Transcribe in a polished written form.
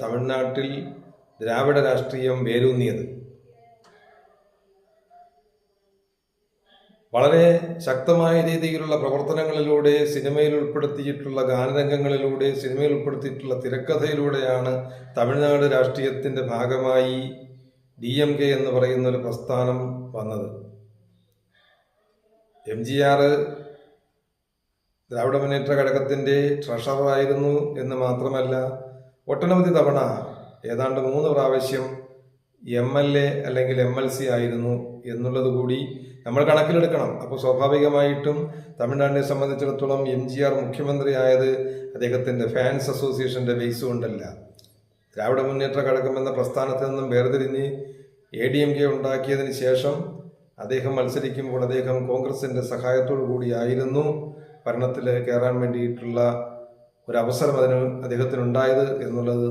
തമിഴ്നാട്ടിൽ ദ്രാവിഡ രാഷ്ട്രീയം വേരൂന്നിയത്. വളരെ ശക്തമായ രീതിയിലുള്ള പ്രവർത്തനങ്ങളിലൂടെ, സിനിമയിൽ ഉൾപ്പെടുത്തിയിട്ടുള്ള ഗാനരംഗങ്ങളിലൂടെ, സിനിമയിൽ ഉൾപ്പെടുത്തിയിട്ടുള്ള തിരക്കഥയിലൂടെയാണ് തമിഴ്നാട് രാഷ്ട്രീയത്തിൻ്റെ ഭാഗമായി DMK എന്ന് പറയുന്ന ഒരു പ്രസ്ഥാനം വന്നത്. MGR ദ്രാവിഡ മുന്നേറ്റ ഘടകത്തിൻ്റെ ട്രഷററായിരുന്നു എന്ന് മാത്രമല്ല, ഒട്ടനവധി തവണ ഏതാണ്ട് 3 പ്രാവശ്യം MLA അല്ലെങ്കിൽ MLC ആയിരുന്നു എന്നുള്ളത് കൂടി നമ്മൾ കണക്കിലെടുക്കണം. അപ്പോൾ സ്വാഭാവികമായിട്ടും തമിഴ്നാടിനെ സംബന്ധിച്ചിടത്തോളം MGR മുഖ്യമന്ത്രി ആയത് അദ്ദേഹത്തിൻ്റെ ഫാൻസ് അസോസിയേഷൻ്റെ ബേസ് കൊണ്ടല്ല. ദ്രാവിഡ മുന്നേറ്റ ഘടകം എന്ന പ്രസ്ഥാനത്തിൽ നിന്നും വേർതിരിഞ്ഞ് ADMK ഉണ്ടാക്കിയതിന് ശേഷം അദ്ദേഹം മത്സരിക്കുമ്പോൾ അദ്ദേഹം കോൺഗ്രസിൻ്റെ സഹായത്തോടു കൂടിയായിരുന്നു ഭരണത്തിൽ കയറാൻ വേണ്ടിയിട്ടുള്ള ഒരു അവസരം അദ്ദേഹത്തിനുണ്ടായത് എന്നുള്ളത്